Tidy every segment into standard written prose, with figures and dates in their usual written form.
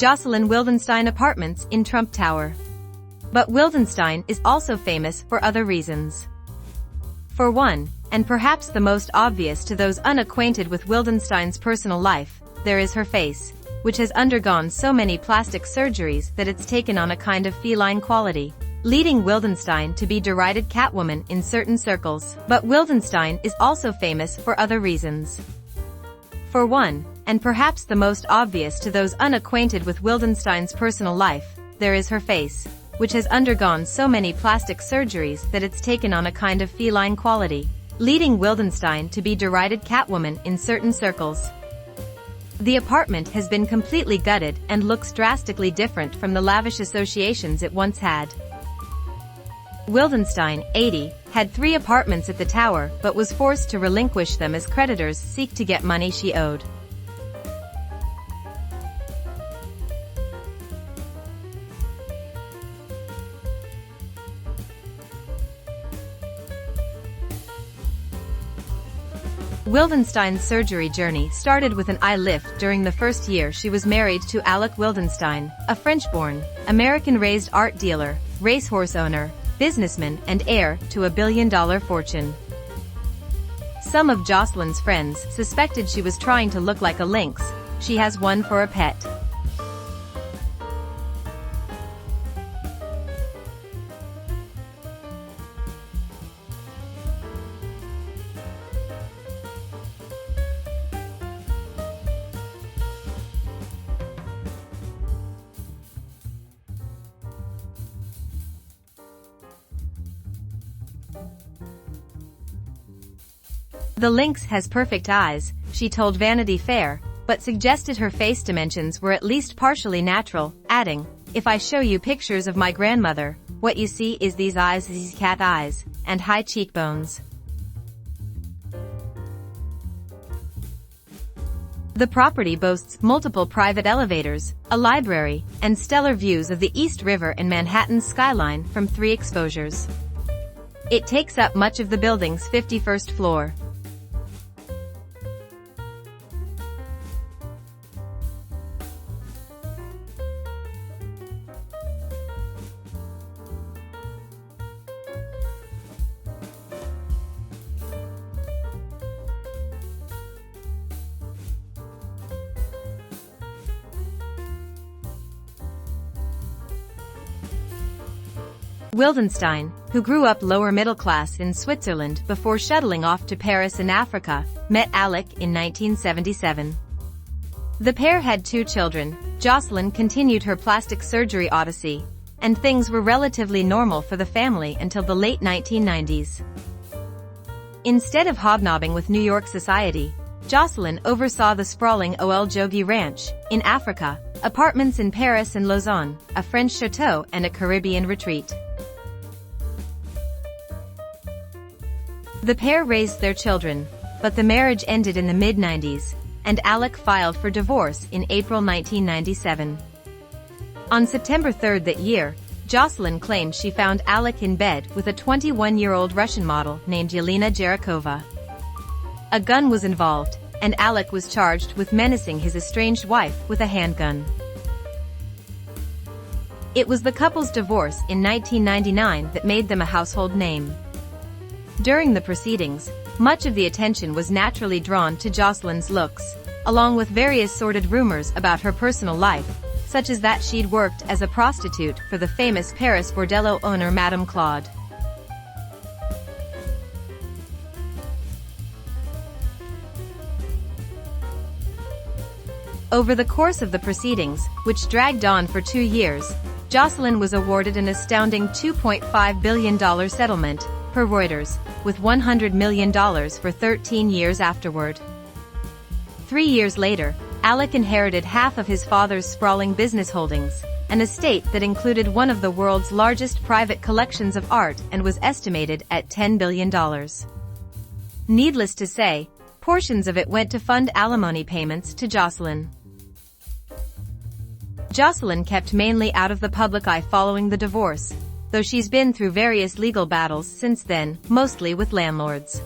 Jocelyn Wildenstein apartments in Trump Tower. But Wildenstein is also famous for other reasons. For one, and perhaps the most obvious to those unacquainted with Wildenstein's personal life, there is her face, which has undergone so many plastic surgeries that it's taken on a kind of feline quality, leading Wildenstein to be derided Catwoman in certain circles. But Wildenstein is also famous for other reasons. For one, and perhaps the most obvious to those unacquainted with Wildenstein's personal life, there is her face, which has undergone so many plastic surgeries that it's taken on a kind of feline quality, leading Wildenstein to be derided Catwoman in certain circles. The apartment has been completely gutted and looks drastically different from the lavish associations it once had. Wildenstein, 80, had 3 apartments at the tower but was forced to relinquish them as creditors seek to get money she owed. Wildenstein's surgery journey started with an eye lift during the first year she was married to Alec Wildenstein, a French-born, American-raised art dealer, racehorse owner, businessman and heir to a billion-dollar fortune. Some of Jocelyn's friends suspected she was trying to look like a lynx. She has one for a pet. The lynx has perfect eyes, she told Vanity Fair, but suggested her face dimensions were at least partially natural, adding, "If I show you pictures of my grandmother, what you see is these eyes, these cat eyes, and high cheekbones." The property boasts multiple private elevators, a library, and stellar views of the East River and Manhattan's skyline from 3 exposures. It takes up much of the building's 51st floor. Wildenstein, who grew up lower middle class in Switzerland before shuttling off to Paris in Africa, met Alec in 1977. The pair had 2 children. Jocelyn continued her plastic surgery odyssey, and things were relatively normal for the family until the late 1990s. Instead of hobnobbing with New York society, Jocelyn oversaw the sprawling Ol Jogi Ranch, in Africa, apartments in Paris and Lausanne, a French chateau and a Caribbean retreat. The pair raised their children, but the marriage ended in the mid-90s, and Alec filed for divorce in April 1997. On September 3 that year, Jocelyn claimed she found Alec in bed with a 21-year-old Russian model named Yelena Jarakova. A gun was involved, and Alec was charged with menacing his estranged wife with a handgun. It was the couple's divorce in 1999 that made them a household name. During the proceedings, much of the attention was naturally drawn to Jocelyn's looks, along with various sordid rumors about her personal life, such as that she'd worked as a prostitute for the famous Paris bordello owner Madame Claude. Over the course of the proceedings, which dragged on for 2 years, Jocelyn was awarded an astounding $2.5 billion settlement, per Reuters, with $100 million for 13 years afterward. 3 years later, Alec inherited half of his father's sprawling business holdings, an estate that included one of the world's largest private collections of art and was estimated at $10 billion. Needless to say, portions of it went to fund alimony payments to Jocelyn. Jocelyn kept mainly out of the public eye following the divorce, though she's been through various legal battles since then, mostly with landlords.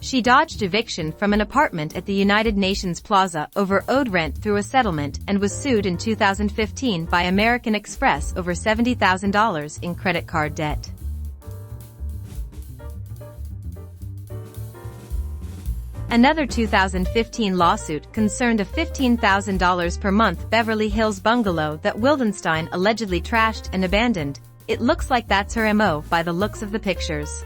She dodged eviction from an apartment at the United Nations Plaza over owed rent through a settlement and was sued in 2015 by American Express over $70,000 in credit card debt. Another 2015 lawsuit concerned a $15,000 per month Beverly Hills bungalow that Wildenstein allegedly trashed and abandoned. It looks like that's her MO by the looks of the pictures.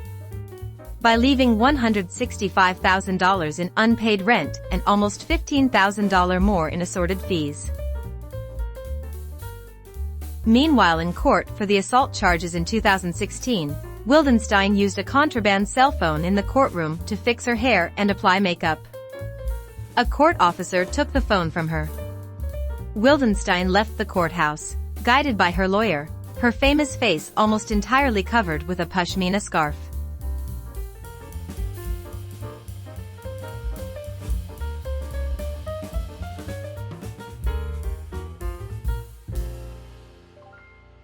By leaving $165,000 in unpaid rent and almost $15,000 more in assorted fees. Meanwhile, in court for the assault charges in 2016, Wildenstein used a contraband cell phone in the courtroom to fix her hair and apply makeup. A court officer took the phone from her. Wildenstein left the courthouse, guided by her lawyer, her famous face almost entirely covered with a pashmina scarf.